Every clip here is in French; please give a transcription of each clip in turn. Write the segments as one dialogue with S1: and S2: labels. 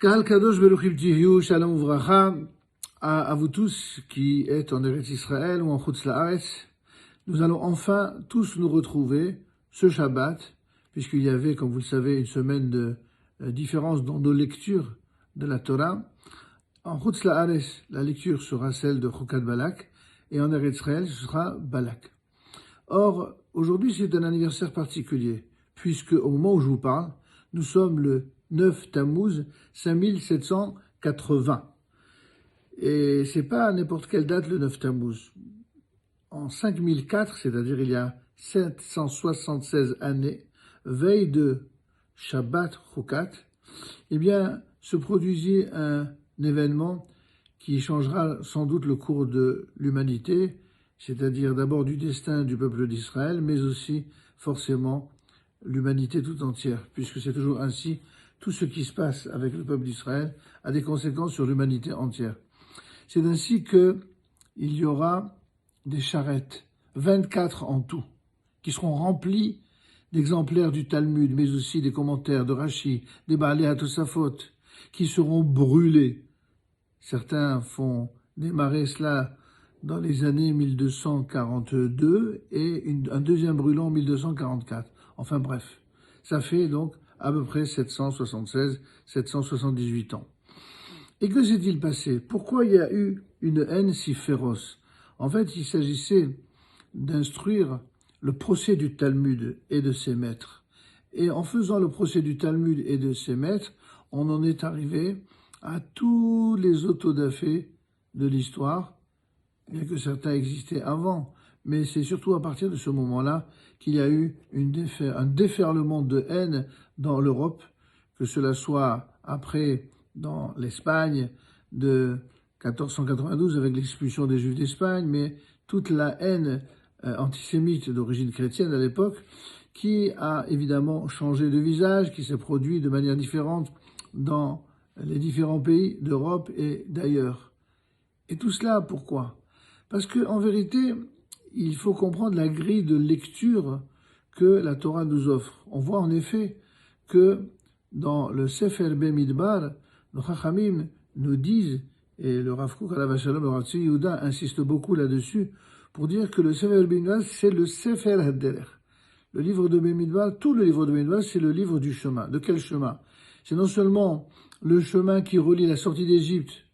S1: Kahal Kadosh Baruch Hu, Shalom Uvracha, à vous tous qui êtes en Eretz Israël ou en Chutz La'aretz. Nous allons enfin tous nous retrouver ce Shabbat, puisqu'il y avait, comme vous le savez, une semaine de différence dans nos lectures de la Torah. En Chutz La'aretz, la lecture sera celle de Chukat Balak, et en Eretz Israël, ce sera Balak. Or, aujourd'hui, c'est un anniversaire particulier, puisque au moment où je vous parle, nous sommes le 9 Tammuz 5780. Et c'est pas à n'importe quelle date le 9 Tammuz. En 5004, c'est-à-dire il y a 776 années, veille de Shabbat Chukat, eh bien, se produisit un événement qui changera sans doute le cours de l'humanité, c'est-à-dire d'abord du destin du peuple d'Israël, mais aussi forcément l'humanité tout entière, puisque c'est toujours ainsi, tout ce qui se passe avec le peuple d'Israël a des conséquences sur l'humanité entière. C'est ainsi que il y aura des charrettes, 24 en tout, qui seront remplies d'exemplaires du Talmud, mais aussi des commentaires de Rashi, des Baalei HaTosafot, qui seront brûlés. Certains font démarrer cela dans les années 1242 et un deuxième brûlant en 1244. Enfin bref, ça fait donc à peu près 776, 778 ans. Et que s'est-il passé? Pourquoi il y a eu une haine si féroce? En fait, il s'agissait d'instruire le procès du Talmud et de ses maîtres. Et en faisant le procès du Talmud et de ses maîtres, on en est arrivé à tous les autodafés de l'histoire, bien que certains existaient avant. Mais c'est surtout à partir de ce moment-là qu'il y a eu un déferlement de haine dans l'Europe, que cela soit après dans l'Espagne de 1492 avec l'expulsion des Juifs d'Espagne, mais toute la haine antisémite d'origine chrétienne à l'époque, qui a évidemment changé de visage, qui s'est produit de manière différente dans les différents pays d'Europe et d'ailleurs. Et tout cela, pourquoi? Parce que, en vérité, il faut comprendre la grille de lecture que la Torah nous offre. On voit en effet que dans le Sefer Bemidbar, nos Chachamim nous disent, et le Rav Kook Alav Shalom, le Rav Tzvi Yehuda insiste beaucoup là-dessus, pour dire que le Sefer Bemidbar, c'est le Sefer Haderech. Le livre de Bemidbar, tout le livre de Bemidbar, c'est le livre du chemin. De quel chemin? C'est non seulement le chemin qui relie la sortie d'Égypte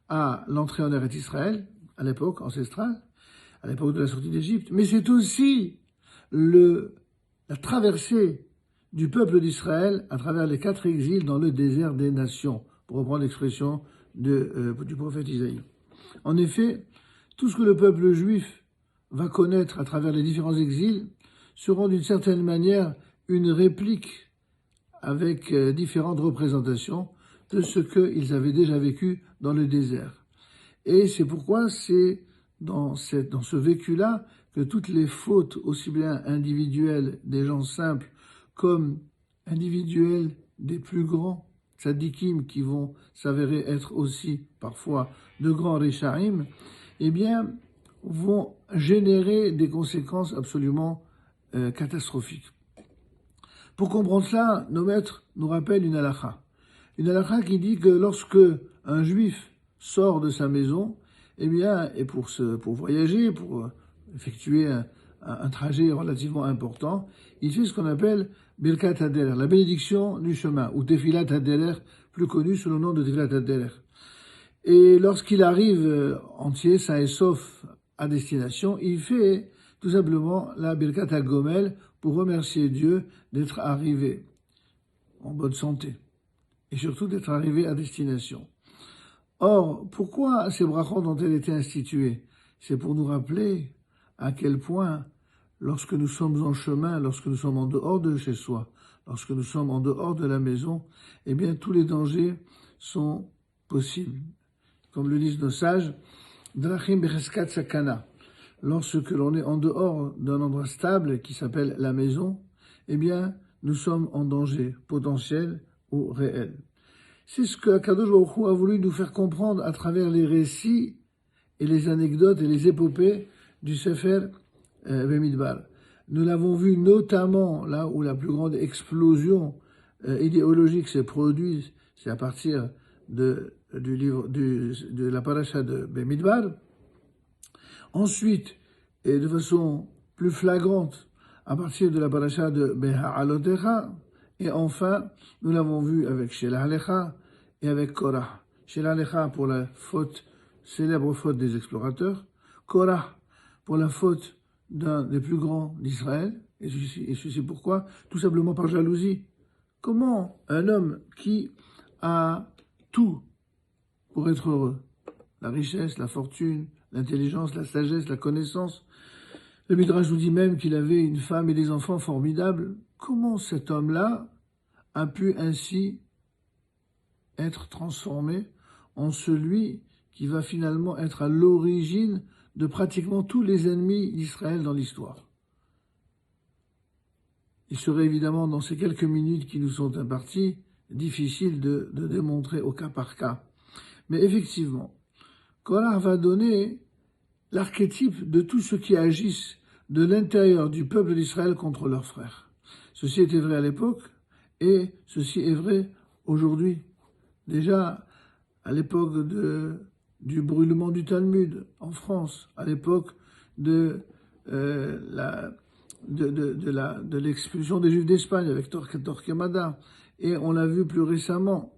S1: à l'entrée en Eretz Israël, à l'époque ancestrale, à l'époque de la sortie d'Égypte, mais c'est aussi la traversée du peuple d'Israël à travers les 4 exils dans le désert des nations, pour reprendre l'expression du prophète Isaïe. En effet, tout ce que le peuple juif va connaître à travers les différents exils seront d'une certaine manière une réplique avec différentes représentations de ce qu'ils avaient déjà vécu dans le désert. Et c'est pourquoi c'est dans ce vécu-là que toutes les fautes, aussi bien individuelles des gens simples comme individuelles des plus grands tzadikim qui vont s'avérer être aussi parfois de grands risharim, eh bien, vont générer des conséquences absolument catastrophiques. Pour comprendre cela, nos maîtres nous rappellent une halakha. Une halakha qui dit que lorsque un juif sort de sa maison, eh bien, et pour voyager, pour effectuer un trajet relativement important, il fait ce qu'on appelle Birkat Haderech, la bénédiction du chemin, ou Tefilat Haderech, plus connu sous le nom de Tefilat Haderech. Et lorsqu'il arrive entier, sain et sauf à destination, il fait tout simplement la Birkat HaGomel pour remercier Dieu d'être arrivé en bonne santé et surtout d'être arrivé à destination. Or, pourquoi ces brachot ont-elles été instituées? C'est pour nous rappeler à quel point, lorsque nous sommes en chemin, lorsque nous sommes en dehors de chez soi, lorsque nous sommes en dehors de la maison, eh bien, tous les dangers sont possibles. Comme le disent nos sages, Drachim Becheskat Sakana. Lorsque l'on est en dehors d'un endroit stable qui s'appelle la maison, eh bien, nous sommes en danger potentiel ou réel. C'est ce que Akadosh Baruch Hu a voulu nous faire comprendre à travers les récits et les anecdotes et les épopées du Sefer Bemidbar. Nous l'avons vu notamment là où la plus grande explosion idéologique s'est produite, c'est à partir de la paracha de Bemidbar. Ensuite, et de façon plus flagrante, à partir de la paracha de Beha'alotecha. Et enfin, nous l'avons vu avec Shelah Alecha et avec Korah. Shelah Alecha pour la faute, célèbre faute des explorateurs. Korah pour la faute d'un des plus grands d'Israël. Et ceci pourquoi? Tout simplement par jalousie. Comment un homme qui a tout pour être heureux, la richesse, la fortune, l'intelligence, la sagesse, la connaissance, le Midrash nous dit même qu'il avait une femme et des enfants formidables, comment cet homme-là a pu ainsi être transformé en celui qui va finalement être à l'origine de pratiquement tous les ennemis d'Israël dans l'histoire? Il serait évidemment, dans ces quelques minutes qui nous sont imparties, difficile de démontrer au cas par cas. Mais effectivement, Korah va donner l'archétype de tous ceux qui agissent de l'intérieur du peuple d'Israël contre leurs frères. Ceci était vrai à l'époque, et ceci est vrai aujourd'hui. Déjà, à l'époque du brûlement du Talmud en France, à l'époque de l'expulsion des Juifs d'Espagne avec Torquemada, et on l'a vu plus récemment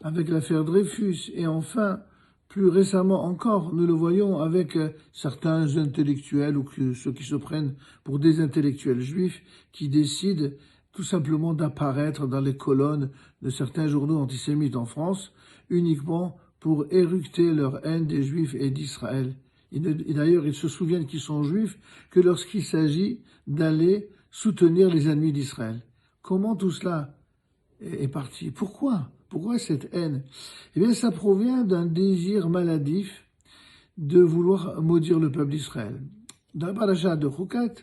S1: avec l'affaire Dreyfus, et enfin, plus récemment encore, nous le voyons avec certains intellectuels ou ceux qui se prennent pour des intellectuels juifs qui décident tout simplement d'apparaître dans les colonnes de certains journaux antisémites en France uniquement pour éructer leur haine des Juifs et d'Israël. Et d'ailleurs, ils se souviennent qu'ils sont juifs que lorsqu'il s'agit d'aller soutenir les ennemis d'Israël. Comment tout cela est parti? Pourquoi cette haine? Eh bien, ça provient d'un désir maladif de vouloir maudire le peuple d'Israël. Dans la paracha de Chukat,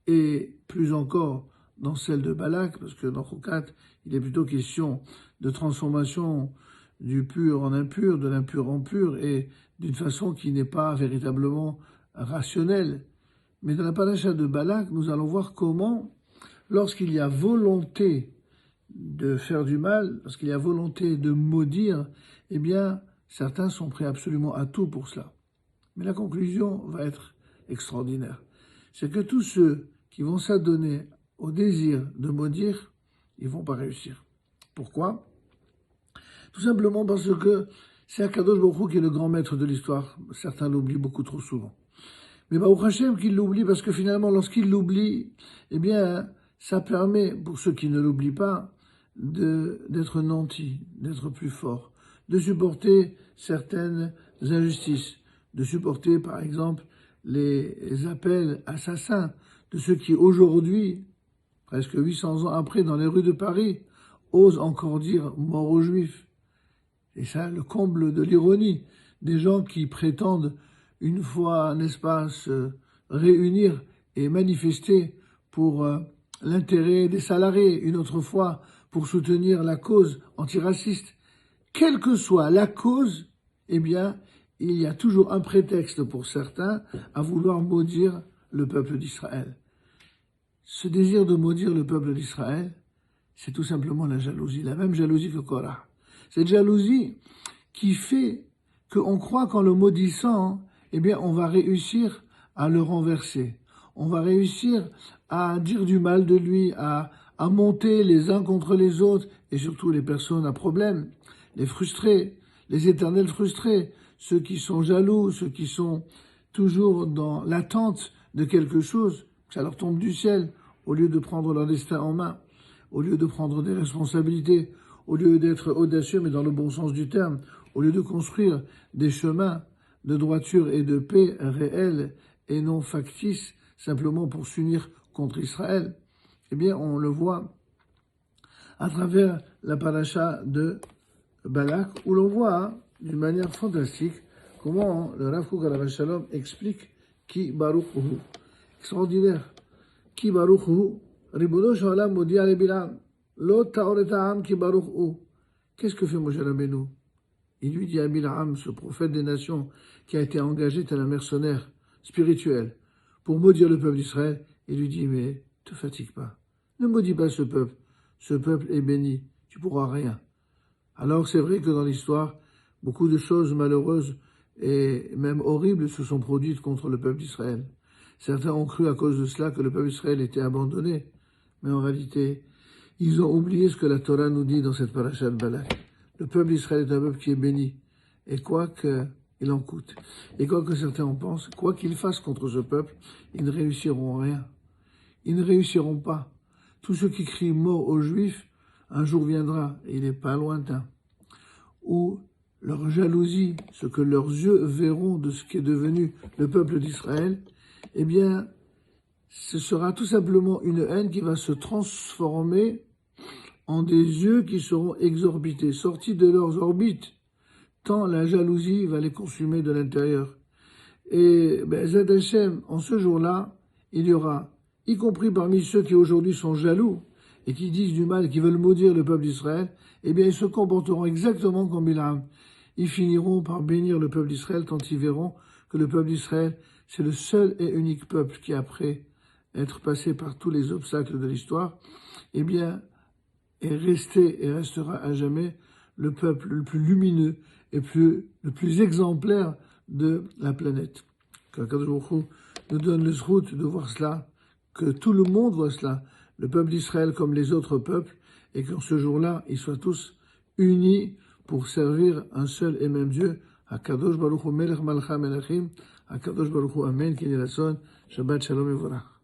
S1: et plus encore dans celle de Balak, parce que dans Chukat, il est plutôt question de transformation du pur en impur, de l'impur en pur, et d'une façon qui n'est pas véritablement rationnelle. Mais dans la paracha de Balak, nous allons voir comment, lorsqu'il y a volonté de faire du mal, lorsqu'il y a volonté de maudire, eh bien, certains sont prêts absolument à tout pour cela. Mais la conclusion va être extraordinaire. C'est que tous ceux qui vont s'adonner au désir de maudire, ils vont pas réussir. Pourquoi? Tout simplement parce que c'est Akadosh Baruch Hu qui est le grand maître de l'histoire. Certains l'oublient beaucoup trop souvent. Mais Baruch Hashem qu'il l'oublie parce que finalement, lorsqu'il l'oublie, eh bien, ça permet, pour ceux qui ne l'oublient pas, d'être nantis, d'être plus fort, de supporter certaines injustices, de supporter, par exemple, les appels assassins de ceux qui, aujourd'hui, presque 800 ans après, dans les rues de Paris, osent encore dire « mort aux Juifs ». Et ça, le comble de l'ironie, des gens qui prétendent une fois, n'est-ce pas, se réunir et manifester pour l'intérêt des salariés, une autre fois pour soutenir la cause antiraciste. Quelle que soit la cause, eh bien, il y a toujours un prétexte pour certains à vouloir maudire le peuple d'Israël. Ce désir de maudire le peuple d'Israël, c'est tout simplement la jalousie, la même jalousie que Korah. Cette jalousie qui fait qu'on croit qu'en le maudissant, eh bien, on va réussir à le renverser. On va réussir à dire du mal de lui, à monter les uns contre les autres, et surtout les personnes à problème, les frustrés, les éternels frustrés, ceux qui sont jaloux, ceux qui sont toujours dans l'attente de quelque chose, que ça leur tombe du ciel, au lieu de prendre leur destin en main, au lieu de prendre des responsabilités, au lieu d'être audacieux, mais dans le bon sens du terme, au lieu de construire des chemins de droiture et de paix réels et non factices, simplement pour s'unir contre Israël, eh bien, on le voit à travers la paracha de Balak, où l'on voit d'une manière fantastique comment le Rav Kook alav shalom explique Ki Baruch Hu. Extraordinaire. Ki Baruch Hu. Ribono Shalom Modi ale Bilam. Lo ta'oret ha'am Ki Baruch Hu. Qu'est-ce que fait Moshe Rabbeinu? Il lui dit à Bilam, ce prophète des nations, qui a été engagé tel un mercenaire spirituel pour maudire le peuple d'Israël, il lui dit, mais te fatigue pas. Ne maudis pas ce peuple. Ce peuple est béni. Tu pourras rien. Alors c'est vrai que dans l'histoire, beaucoup de choses malheureuses et même horribles se sont produites contre le peuple d'Israël. Certains ont cru à cause de cela que le peuple d'Israël était abandonné, mais en réalité, ils ont oublié ce que la Torah nous dit dans cette paracha de Balak. Le peuple d'Israël est un peuple qui est béni, et quoi qu'il en coûte, et quoi que certains en pensent, quoi qu'ils fassent contre ce peuple, ils ne réussiront rien. Ils ne réussiront pas. Tous ceux qui crient mort aux Juifs, un jour viendra, et il n'est pas lointain, où leur jalousie, ce que leurs yeux verront de ce qui est devenu le peuple d'Israël, eh bien, ce sera tout simplement une haine qui va se transformer en des yeux qui seront exorbités, sortis de leurs orbites, tant la jalousie va les consumer de l'intérieur. Et Zad Hashem, en ce jour-là, il y aura, y compris parmi ceux qui aujourd'hui sont jaloux et qui disent du mal, qui veulent maudire le peuple d'Israël, eh bien ils se comporteront exactement comme Bilam. Ils finiront par bénir le peuple d'Israël tant ils verront que le peuple d'Israël, c'est le seul et unique peuple qui, après être passé par tous les obstacles de l'histoire, eh bien, est resté et restera à jamais le peuple le plus lumineux et le plus exemplaire de la planète. Qu'Akadosh Baruch Hu nous donne le zrout de voir cela, que tout le monde voit cela, le peuple d'Israël comme les autres peuples, et qu'en ce jour-là, ils soient tous unis pour servir un seul et même Dieu, Akadosh Baruch Hu Melech Malcha Melachim, Akadosh Baruch Hu Amen, Kine Rasson, Shabbat Shalom et Vorach.